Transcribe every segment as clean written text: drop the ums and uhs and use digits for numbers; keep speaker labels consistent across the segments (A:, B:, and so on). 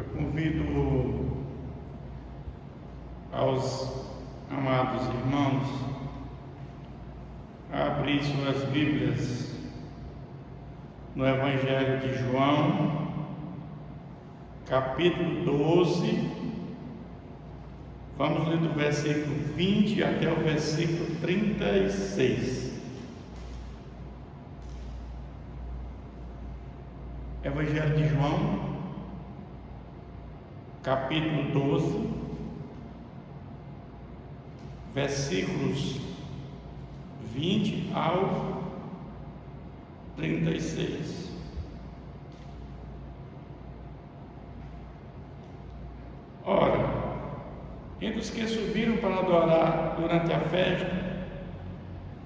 A: Eu convido aos amados irmãos a abrir suas Bíblias no Evangelho de João, capítulo 12. Vamos ler do versículo 20 até o versículo 36. Evangelho de João, capítulo 12, versículos 20 ao 36. Ora, entre os que subiram para adorar durante a festa,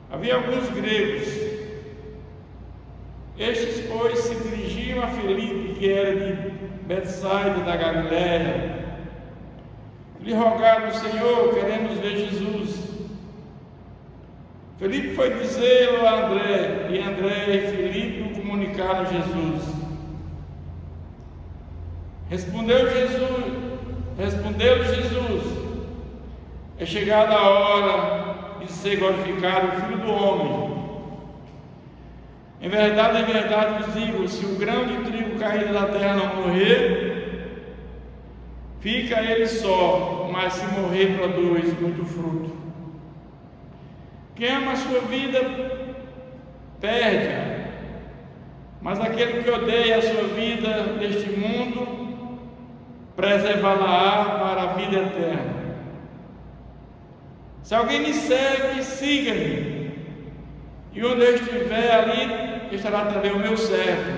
A: havia alguns gregos. Estes, pois, se dirigiam a Filipe, que era de Betsaida da Galiléia. Lhe rogaram: Senhor, queremos ver Jesus. Filipe foi dizê-lo a André, e André e Filipe o comunicaram a Jesus. Respondeu-lhe Jesus: é chegada a hora de ser glorificado o Filho do Homem. Em verdade vos digo, se o grão de trigo caído da terra não morrer, fica ele só, mas se morrer, produz muito fruto. Quem ama a sua vida, perde-a, mas aquele que odeia a sua vida neste mundo, preservá-la-á para a vida eterna. Se alguém me segue, siga-me, e onde eu estiver, ali estará também o meu servo.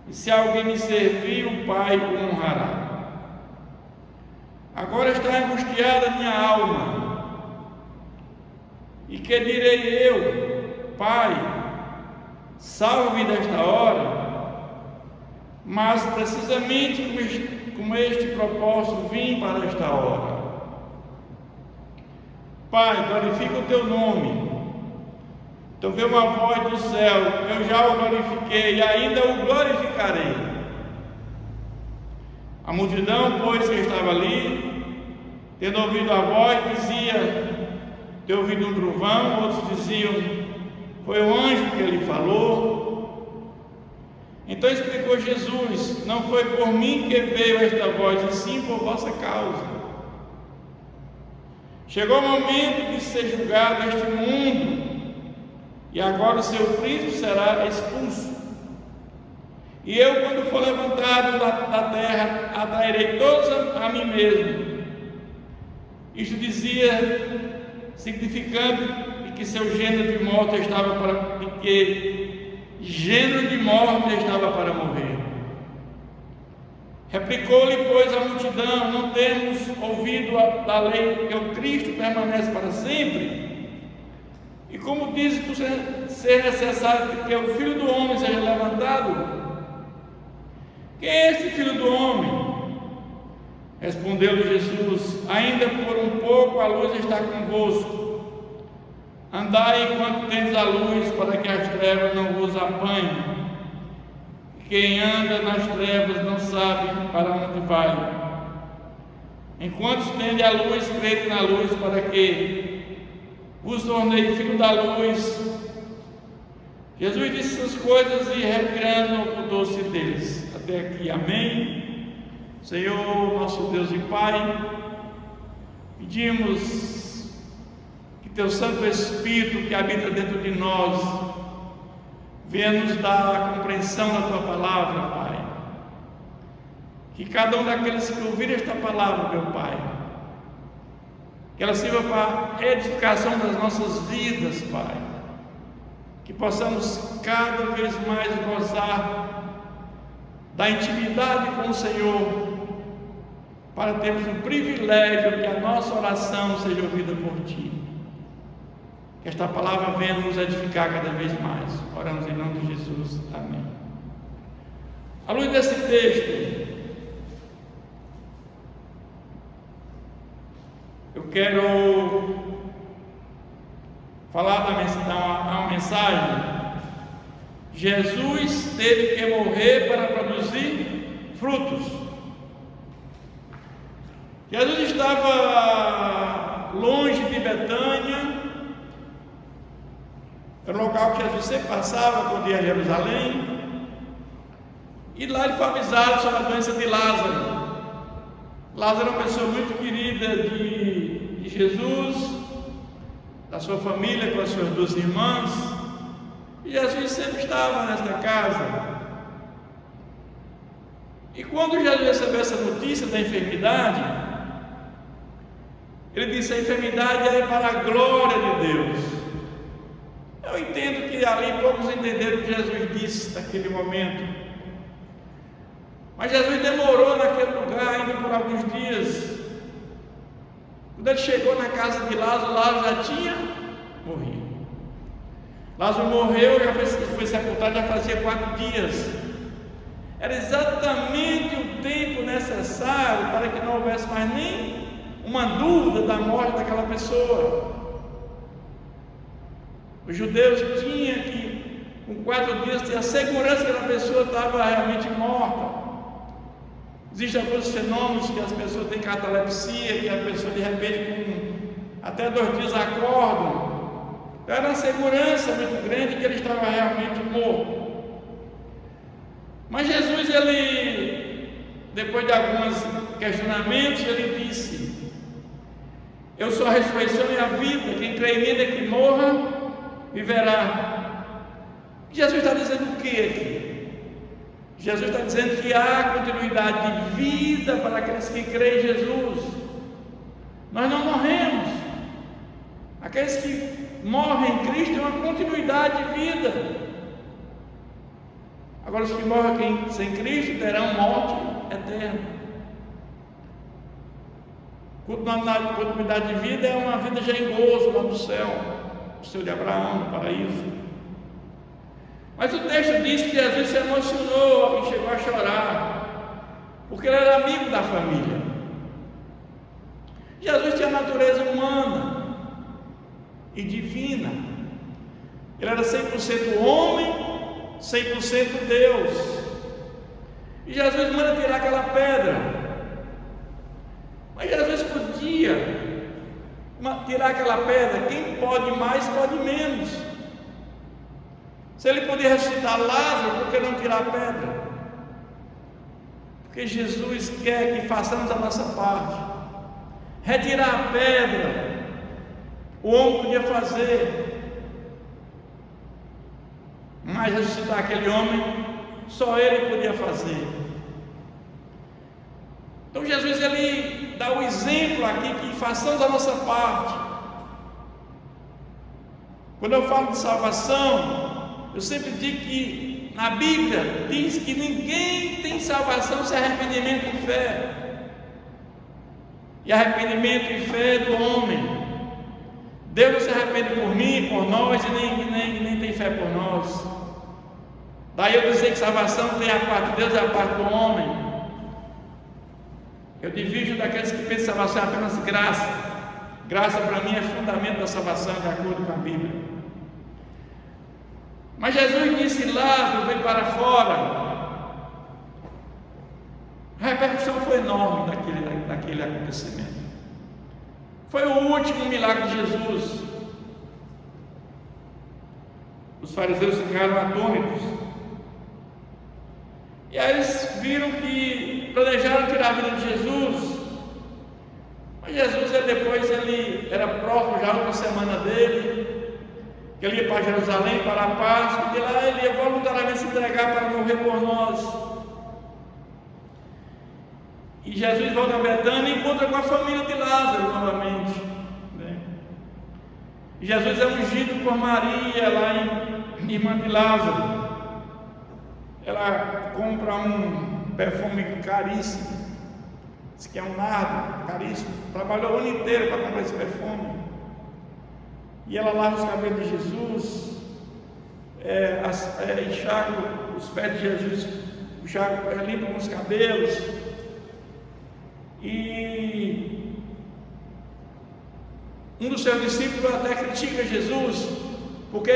A: E se alguém me servir, o Pai o honrará. Agora está angustiada minha alma. E que direi eu? Pai, salva-me desta hora. Mas precisamente como este propósito vim para esta hora. Pai, glorifica o teu nome. Então veio uma voz do céu: eu já o glorifiquei e ainda o glorificarei. A multidão, pois, que estava ali, tendo ouvido a voz, dizia ter ouvido um trovão. Outros diziam: foi o anjo que lhe falou. Então explicou Jesus: não foi por mim que veio esta voz, e sim por vossa causa. Chegou o momento de ser julgado este mundo, e agora o seu príncipe será expulso. E eu, quando for levantado da terra, atrairei todos a mim mesmo. Isto dizia, significando que seu gênero de morte estava para morrer. Replicou-lhe, pois, a multidão: não temos ouvido da lei que o Cristo permanece para sempre? E como dizes tu ser necessário que o Filho do Homem seja levantado? Quem é este Filho do Homem? Respondeu-lhe Jesus: ainda por um pouco a luz está convosco. Andai enquanto tendes a luz, para que as trevas não vos apanhem. Quem anda nas trevas não sabe para onde vai. Enquanto estende a luz, crede na luz, para que vos tornei filho da luz. Jesus disse essas coisas e, retirando, ocultou-se deles. Até aqui, amém. Senhor, nosso Deus e Pai, pedimos que teu Santo Espírito, que habita dentro de nós, venha nos dar a compreensão da tua palavra, Pai. Que cada um daqueles que ouvirem esta palavra, meu Pai, que ela sirva para a edificação das nossas vidas, Pai. Que possamos cada vez mais gozar da intimidade com o Senhor, para termos o privilégio que a nossa oração seja ouvida por Ti. Que esta palavra venha nos edificar cada vez mais. Oramos em nome de Jesus. Amém. À luz desse texto, eu quero falar da uma mensagem. Jesus teve que morrer para produzir frutos. Jesus estava longe de Betânia, era um local que Jesus sempre passava quando ia a Jerusalém, e lá ele foi avisado sobre a doença de Lázaro. Lázaro era uma pessoa muito querida de Jesus, da sua família, com as suas duas irmãs, e Jesus sempre estava nesta casa. E quando Jesus recebeu essa notícia da enfermidade, ele disse: a enfermidade é para a glória de Deus. Eu entendo que ali poucos entenderam o que Jesus disse naquele momento, mas Jesus demorou naquele lugar ainda por alguns dias. Quando ele chegou na casa de Lázaro, Lázaro já tinha morrido. Lázaro morreu, já foi sepultado, já fazia 4 dias. Era exatamente o tempo necessário para que não houvesse mais nem uma dúvida da morte daquela pessoa. Os judeus tinham que, com 4 dias, ter a segurança que aquela pessoa estava realmente morta. Existem alguns fenômenos que as pessoas têm catalepsia, que a pessoa de repente com até 2 dias acordam. Então, era uma segurança muito grande que ele estava realmente morto. Mas Jesus, ele, depois de alguns questionamentos, ele disse: eu sou a ressurreição e a vida, quem crê em mim, ainda que morra, viverá. Jesus está dizendo o que aqui? Jesus está dizendo que há continuidade de vida para aqueles que creem em Jesus. Nós não morremos. Aqueles que morrem em Cristo têm uma continuidade de vida. Agora, os que morrem sem Cristo terão morte eterna. Continuidade de vida é uma vida já em gozo lá no céu, o céu de Abraão, no paraíso. Mas o texto diz que Jesus se emocionou e chegou a chorar, porque ele era amigo da família. Jesus tinha natureza humana e divina. Ele era 100% homem, 100% Deus. E Jesus manda tirar aquela pedra. Mas Jesus podia tirar aquela pedra. Quem pode mais, pode menos. Se ele podia ressuscitar Lázaro, por que não tirar a pedra? Porque Jesus quer que façamos a nossa parte. Retirar a pedra, o homem podia fazer, mas ressuscitar aquele homem, só ele podia fazer. Então Jesus, ele dá o exemplo aqui que façamos a nossa parte. Quando eu falo de salvação, eu sempre digo que na Bíblia diz que ninguém tem salvação sem arrependimento e fé. E arrependimento e fé é do homem. Deus não se arrepende por mim, por nós, e nem tem fé por nós. Daí eu dizer que salvação tem a parte de Deus e a parte do homem. Eu divido daqueles que pensam que salvação é apenas graça. Graça para mim é fundamento da salvação, de acordo com a Bíblia. Mas Jesus disse: Lázaro, vem para fora. A repercussão foi enorme daquele acontecimento. Foi o último milagre de Jesus. Os fariseus ficaram atônitos. E aí eles viram que planejaram tirar a vida de Jesus. Mas Jesus, ele era próximo já uma semana dele, que ele ia para Jerusalém, para a Páscoa, e de lá ele ia voluntariamente se entregar para morrer por nós. E Jesus volta a Betânia e encontra com a família de Lázaro novamente, né? E Jesus é ungido por Maria, irmã de Lázaro. Ela compra um perfume caríssimo, diz que é um nardo caríssimo, trabalhou o ano inteiro para comprar esse perfume. E ela lava os cabelos de Jesus, enxaga os pés de Jesus, limpa com os cabelos. E um dos seus discípulos até critica Jesus, porque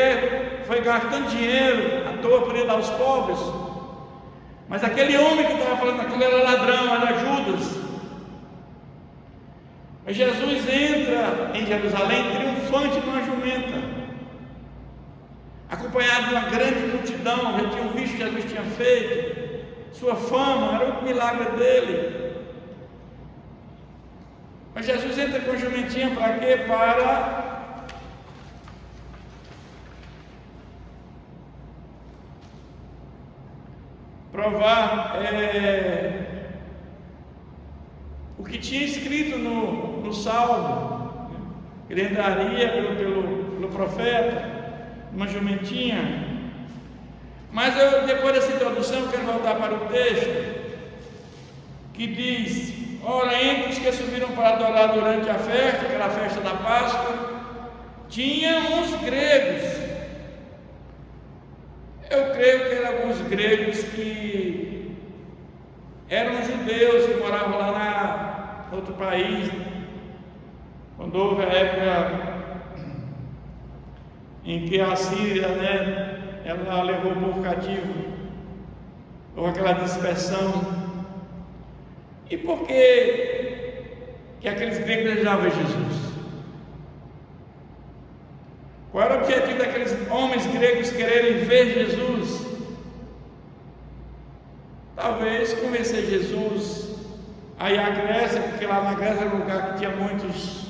A: foi gastando dinheiro à toa, podia dar aos pobres. Mas aquele homem que estava falando aquilo era ladrão, era Judas. Mas Jesus entra em Jerusalém triunfante numa jumenta, acompanhado de uma grande multidão. Já tinham visto o que Jesus tinha feito, sua fama, era o milagre dele. Mas Jesus entra com a jumentinha para quê? Para provar o que tinha escrito no Salmo. Ele entraria pelo profeta, uma jumentinha. Mas depois dessa introdução, eu quero voltar para o texto que diz: ora, entre os que subiram para adorar durante a festa, aquela festa da Páscoa, tinha uns gregos. Eu creio que eram alguns gregos que eram judeus que moravam lá no outro país, quando houve a época em que a Síria, ela levou o povo cativo, houve aquela dispersão. E por que aqueles gregos desejavam ver Jesus? Qual era o objetivo daqueles homens gregos quererem ver Jesus? Talvez convencer Jesus a ir à Grécia, porque lá na Grécia era um lugar que tinha muitos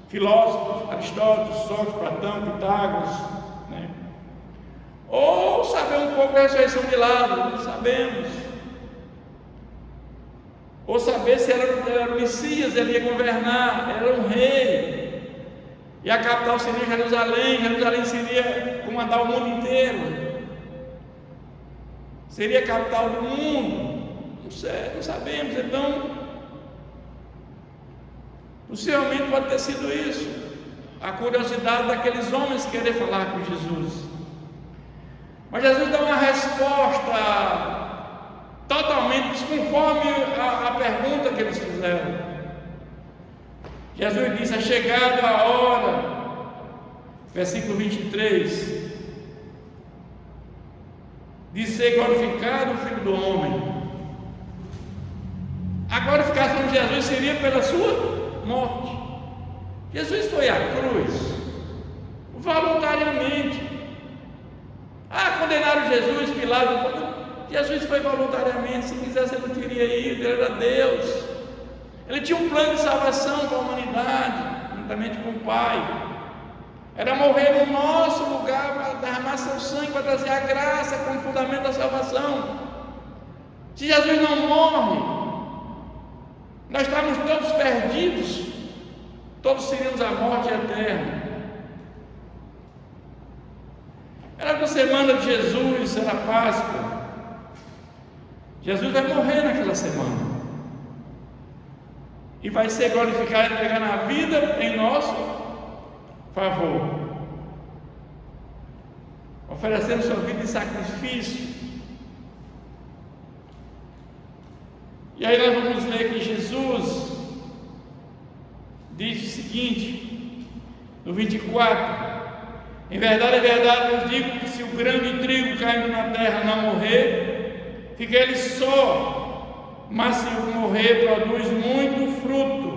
A: filósofos, Aristóteles, Sócrates, Platão, Pitágoras, ou saber um pouco da ressurreição de Lázaro, não sabemos. Ou saber se era o Messias, ele ia governar, era um rei. E a capital seria Jerusalém, Jerusalém seria comandar o mundo inteiro, seria a capital do mundo. Não sei, não sabemos. Então, possivelmente pode ter sido isso, a curiosidade daqueles homens querer falar com Jesus. Mas Jesus dá uma resposta totalmente desconforme a pergunta que eles fizeram. Jesus disse: é chegada a hora, versículo 23, de ser glorificado o Filho do Homem. A glorificação de Jesus seria pela sua morte. Jesus foi à cruz voluntariamente. Condenaram Jesus, Pilatos. Jesus foi voluntariamente. Se quisesse, ele não teria ido, ele era Deus. Ele tinha um plano de salvação para a humanidade, juntamente com o Pai. Era morrer no nosso lugar para derramar seu sangue, para trazer a graça como fundamento da salvação. Se Jesus não morre, nós estávamos todos perdidos, todos seríamos a morte eterna. Era a semana de Jesus, era Páscoa. Jesus vai morrer naquela semana e vai ser glorificado, entregando a vida em nosso favor, oferecendo sua vida em sacrifício. E aí nós vamos ler que Jesus diz o seguinte, no 24: em verdade, eu vos digo que se o grão de trigo caindo na terra não morrer, fica ele só, mas se morrer, produz muito fruto.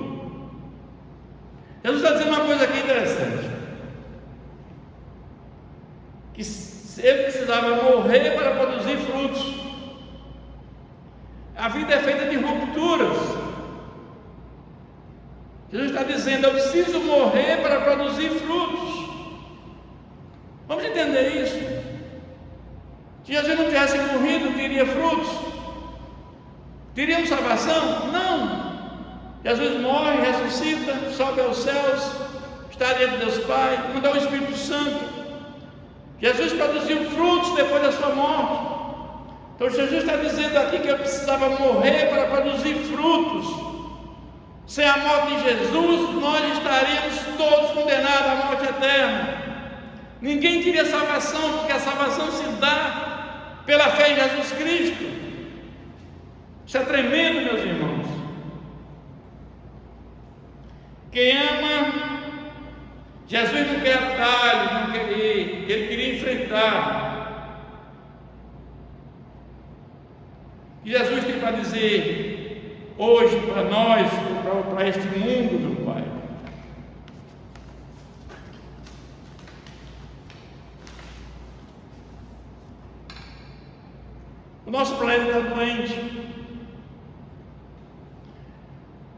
A: Jesus está dizendo uma coisa aqui interessante, que ele precisava morrer para produzir frutos. A vida é feita de rupturas. Jesus está dizendo: eu preciso morrer para produzir frutos. Vamos entender isso. Se Jesus não tivesse morrido, teria frutos? Teríamos salvação? Não. Jesus morre, ressuscita, sobe aos céus, está diante de Deus Pai, mandou o Espírito Santo. Jesus produziu frutos depois da sua morte. Então Jesus está dizendo aqui que eu precisava morrer para produzir frutos. Sem a morte de Jesus, nós estaríamos todos condenados à morte eterna. Ninguém teria salvação, porque a salvação se dá pela fé em Jesus Cristo. Isso é tremendo, meus irmãos. Quem ama, Jesus não quer atalho, não querer, ele queria enfrentar. E Jesus tem para dizer hoje para nós, para este mundo, meu Pai. O nosso planeta está doente,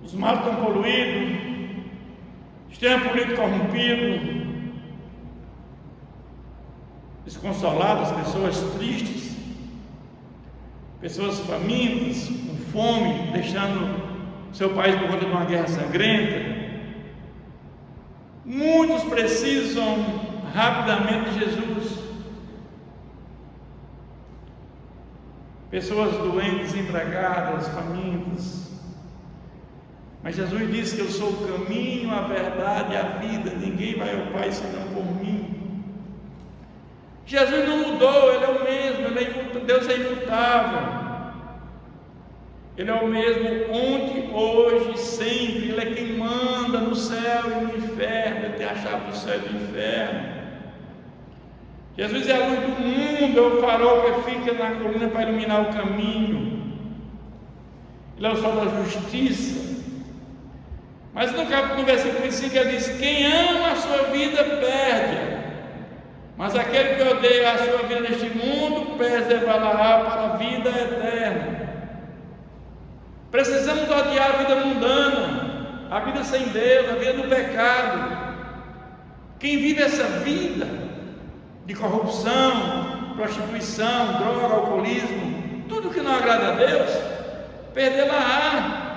A: os mares estão poluídos, o sistema político corrompido, desconsoladas, pessoas tristes, pessoas famintas, com fome, deixando seu país por conta de uma guerra sangrenta. Muitos precisam rapidamente de Jesus. Pessoas doentes, empregadas, famintas. Mas Jesus disse que eu sou o caminho, a verdade e a vida. Ninguém vai ao Pai senão por mim. Jesus não mudou, Ele é o mesmo, Deus é imutável. Ele é o mesmo ontem, hoje, sempre. Ele é quem manda no céu e no inferno. Ele tem a chave do céu e do inferno. Jesus é a luz do mundo, é o farol que fica na coluna para iluminar o caminho. Ele é o sol da justiça. Mas no versículo 25 ele diz: quem ama a sua vida perde, mas aquele que odeia a sua vida neste mundo preservará para a vida eterna. Precisamos odiar a vida mundana, a vida sem Deus, a vida do pecado. Quem vive essa vida de corrupção, prostituição, droga, alcoolismo, tudo que não agrada a Deus, perdê-la-á.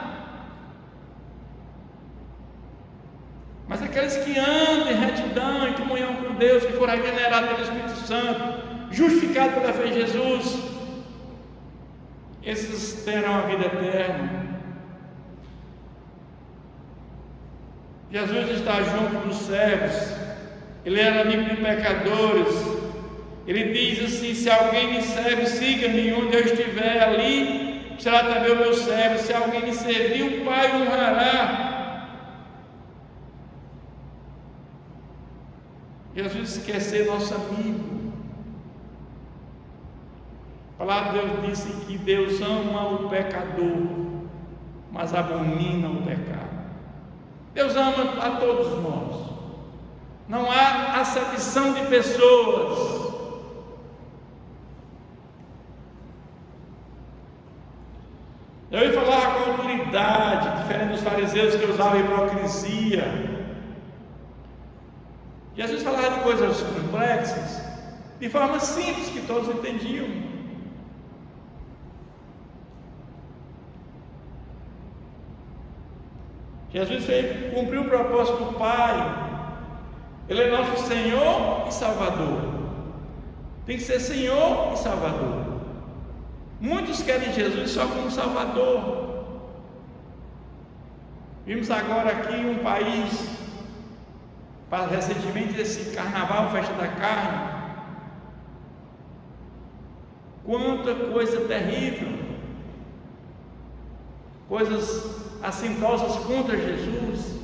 A: Mas aqueles que andam em retidão, em comunhão com Deus, que foram regenerados pelo Espírito Santo, justificados pela fé em Jesus, esses terão a vida eterna. Jesus está junto dos servos, Ele era amigo de pecadores. Ele diz assim: se alguém me serve, siga-me, onde eu estiver, ali será também o meu servo. Se alguém me servir, o Pai o honrará. Jesus quer ser nosso amigo. A palavra de Deus disse que Deus ama o pecador, mas abomina o pecado. Deus ama a todos nós. Não há acepção de pessoas. Eu ia falar com autoridade, diferente dos fariseus que usavam hipocrisia. Jesus falava de coisas complexas, de forma simples que todos entendiam. Jesus cumpriu o propósito do Pai. Ele é nosso Senhor e Salvador. Tem que ser Senhor e Salvador. Muitos querem Jesus só como Salvador. Vimos agora aqui um país, recentemente esse carnaval, festa da carne. Quanta coisa terrível, coisas assintosas contra Jesus.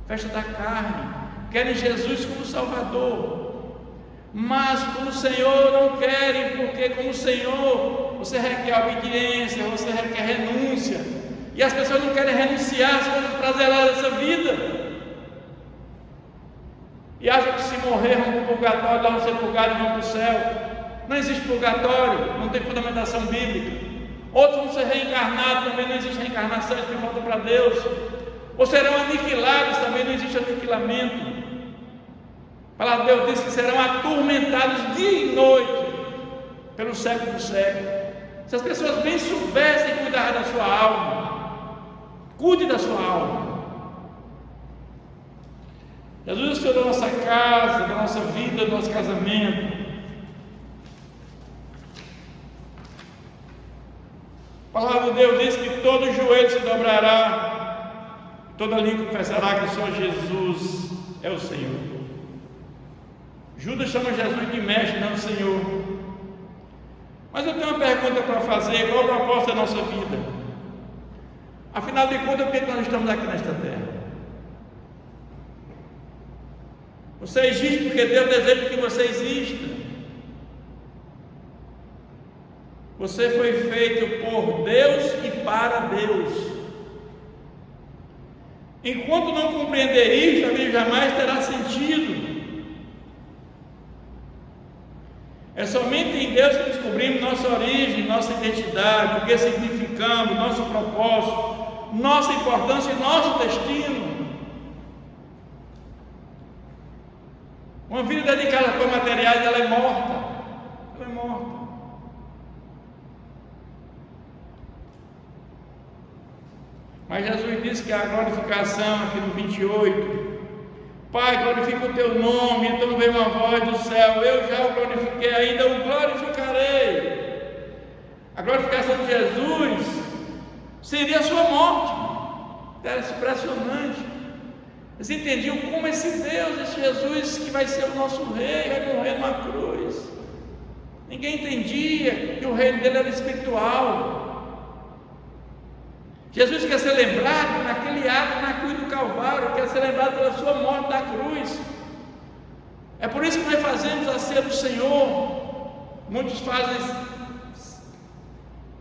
A: Festa da carne, querem Jesus como Salvador, mas como Senhor não querem, porque como Senhor você requer obediência, você requer renúncia, e as pessoas não querem renunciar às coisas prazerosas dessa vida, e acham que se morrer vão para o purgatório, lá vão ser purgados e vão para o céu. Não existe purgatório, não tem fundamentação bíblica. Outros vão ser reencarnados, também não existe reencarnação, eles voltam para Deus. Ou serão aniquilados, também não existe aniquilamento. A palavra de Deus diz que serão atormentados dia e noite pelo século do século. Se as pessoas bem soubessem cuidar da sua alma, cuide da sua alma. Jesus cuidou da nossa casa, da nossa vida, do nosso casamento. A palavra de Deus diz que todo joelho se dobrará, toda língua confessará que só Jesus é o Senhor. Judas chama Jesus de mestre, não de Senhor. Mas eu tenho uma pergunta para fazer: qual a proposta da nossa vida? Afinal de contas, por que nós estamos aqui nesta terra? Você existe porque Deus deseja que você exista. Você foi feito por Deus e para Deus. Enquanto não compreender isso, a vida jamais terá sentido. É somente em Deus que descobrimos nossa origem, nossa identidade, o que significamos, nosso propósito, nossa importância e nosso destino. Uma vida dedicada a coisas materiais, ela é morta. Ela é morta. Mas Jesus disse que a glorificação, aqui no 28, Pai, glorifica o teu nome. Então veio uma voz do céu: eu já o glorifiquei, ainda o glorificarei. A glorificação de Jesus seria a sua morte. Era impressionante. Eles entendiam como esse Deus, esse Jesus que vai ser o nosso rei, vai morrer numa cruz. Ninguém entendia que o reino dele era espiritual. Jesus quer ser lembrado naquele ato na cruz do Calvário, quer ser lembrado pela sua morte da cruz. É por isso que nós fazemos a ceia do Senhor. Muitos fazem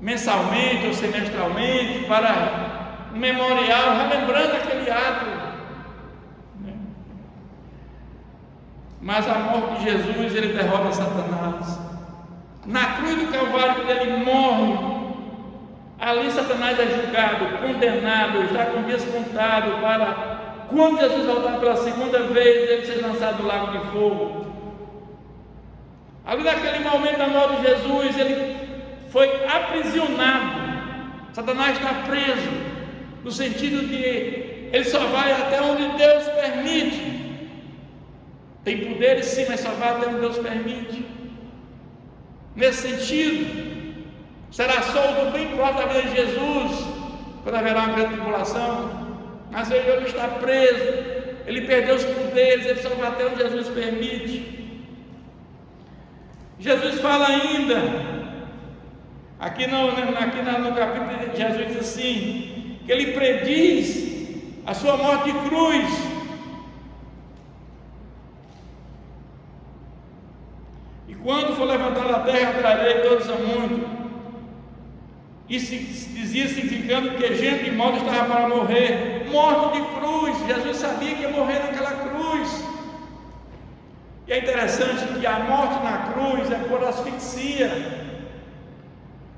A: mensalmente ou semestralmente para um memorial, relembrando aquele ato. Mas a morte de Jesus, ele derrota Satanás. Na cruz do Calvário, quando ele morre, ali Satanás é julgado, condenado, está com dias contado para quando Jesus voltar pela segunda vez, ele ser lançado no lago de fogo. Ali naquele momento da morte de Jesus, ele foi aprisionado. Satanás está preso, no sentido de ele só vai até onde Deus permite. Tem poderes sim, mas só vai até onde Deus permite. Nesse sentido, será solto bem próximo da vida de Jesus, quando haverá uma grande tribulação. Mas ele está preso, ele perdeu os poderes, ele só vai até onde Jesus permite. Jesus fala ainda, aqui no capítulo, Jesus diz assim, que ele prediz a sua morte de cruz. E quando for levantado a terra, trarei todos a muito. E se dizia significando que gente de morte estava para morrer, morto de cruz. Jesus sabia que ia morrer naquela cruz. E é interessante que a morte na cruz é por asfixia.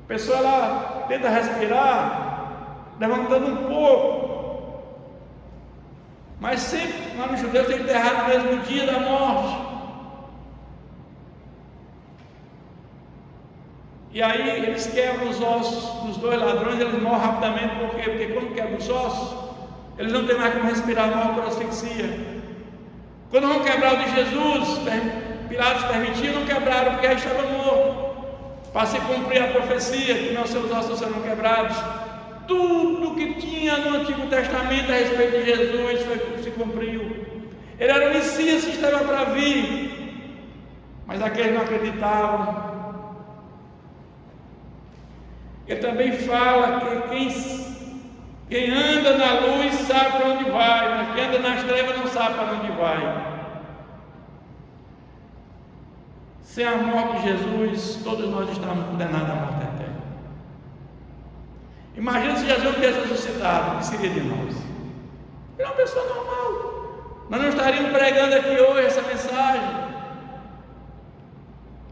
A: A pessoa ela tenta respirar, levantando um pouco, mas sempre lá nos judeus tem enterrado no mesmo dia da morte. E aí eles quebram os ossos dos dois ladrões, eles morrem rapidamente. Por quê? Porque quando quebram os ossos, eles não têm mais como respirar, morrem por asfixia. Quando vão quebrar o de Jesus, Pilatos permitiu, não quebraram, porque já estava morto, para se cumprir a profecia, que não seus ossos serão quebrados. Tudo que tinha no Antigo Testamento a respeito de Jesus se cumpriu. Ele era o Messias que estava para vir, mas aqueles não acreditavam. Ele também fala que quem anda na luz sabe para onde vai, mas quem anda nas trevas não sabe para onde vai. Sem a morte de Jesus, todos nós estamos condenados à morte eterna. Imagina se Jesus não tivesse ressuscitado, o que seria de nós? Ele é uma pessoa normal. Nós não estaríamos pregando aqui hoje essa mensagem.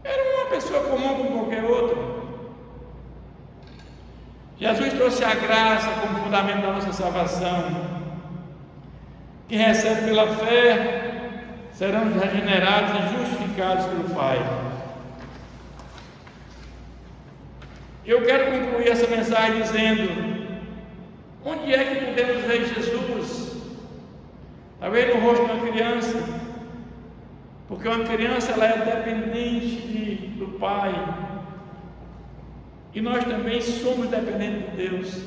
A: Era uma pessoa comum como qualquer outra. Jesus trouxe a graça como fundamento da nossa salvação. Quem recebe pela fé serão regenerados e justificados pelo Pai. Eu quero concluir essa mensagem dizendo: onde é que podemos ver Jesus? Talvez no rosto de uma criança, porque uma criança ela é dependente do Pai. E nós também somos dependentes de Deus,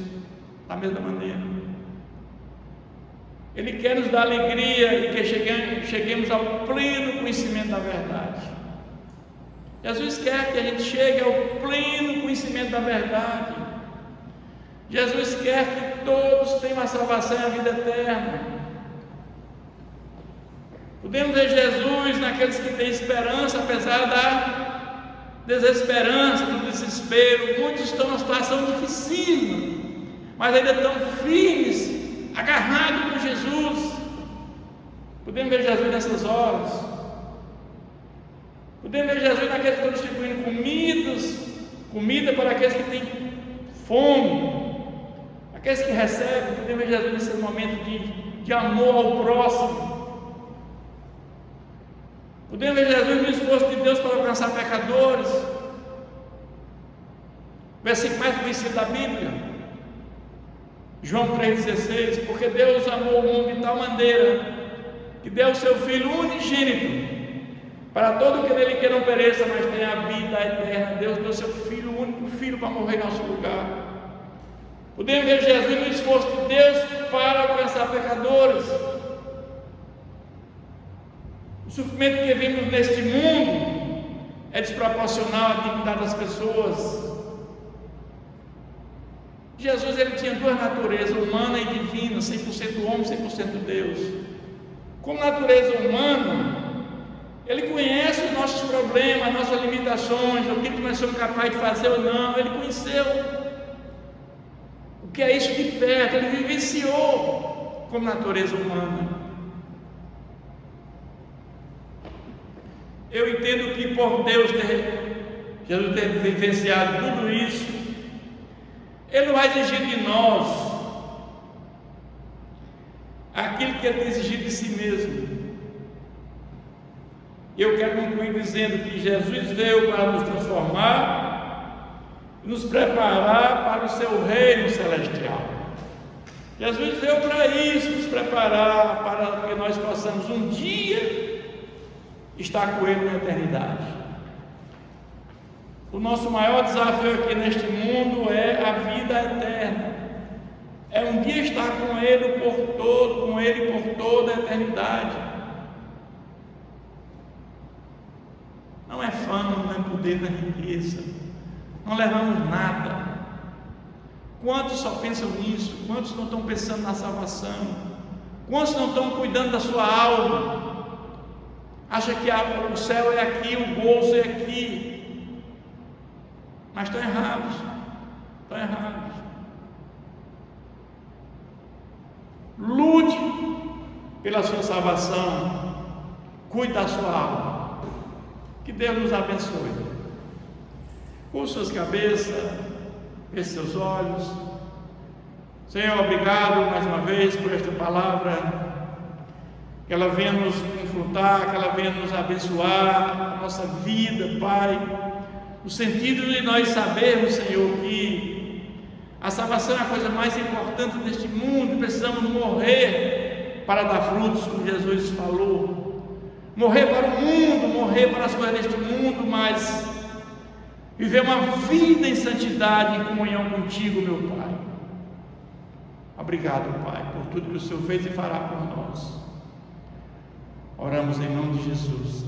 A: da mesma maneira. Ele quer nos dar alegria e que cheguemos ao pleno conhecimento da verdade. Jesus quer que a gente chegue ao pleno conhecimento da verdade. Jesus quer que todos tenham a salvação e a vida eterna. Podemos ver Jesus naqueles que têm esperança, apesar da desesperança, do desespero. Muitos estão numa situação dificílima, mas ainda estão firmes, agarrado com Jesus. Podemos ver Jesus nessas horas. Podemos ver Jesus naqueles que estão distribuindo comida para aqueles que têm fome, aqueles que recebem. Podemos ver Jesus nesse momento de amor ao próximo. Podemos ver Jesus no esforço de Deus para alcançar pecadores. Versículo mais conhecido da Bíblia, João 3,16: porque Deus amou o mundo de tal maneira que deu o seu Filho unigênito, para todo que nele queira não pereça, mas tenha a vida eterna. Deus deu o seu Filho, o único Filho, para morrer em nosso lugar. Podemos ver Jesus no esforço de Deus para alcançar pecadores. O sofrimento que vimos neste mundo é desproporcional à dignidade das pessoas. Jesus, ele tinha duas naturezas, humana e divina, 100% homem, 100% Deus. Como natureza humana, ele conhece os nossos problemas, as nossas limitações, o que nós somos capazes de fazer ou não. Ele conheceu o que é isso de perto, ele vivenciou como natureza humana. Eu entendo que por Deus Jesus ter vivenciado tudo isso, ele não vai exigir de nós aquilo que ele tem exigido de si mesmo. Eu quero concluir dizendo que Jesus veio para nos transformar, nos preparar para o seu reino celestial. Jesus veio para isso, nos preparar para que nós possamos um dia estar com Ele na eternidade. O nosso maior desafio aqui neste mundo é a vida eterna. É um dia estar com Ele por toda a eternidade. Não é fama, não é poder, não é riqueza. Não levamos nada. Quantos só pensam nisso? Quantos não estão pensando na salvação? Quantos não estão cuidando da sua alma? Acha que o céu é aqui, o bolso é aqui. Mas estão errados. Estão errados. Lute pela sua salvação. Cuide da sua alma. Que Deus nos abençoe. Com suas cabeças, feche seus olhos. Senhor, obrigado mais uma vez por esta palavra. Que ela venha nos confrontar, que ela venha nos abençoar a nossa vida, Pai. No sentido de nós sabermos, Senhor, que a salvação é a coisa mais importante deste mundo. Precisamos morrer para dar frutos, como Jesus falou. Morrer para o mundo, morrer para as coisas deste mundo, mas viver uma vida em santidade, em comunhão contigo, meu Pai. Obrigado, Pai, por tudo que o Senhor fez e fará por nós. Oramos em nome de Jesus.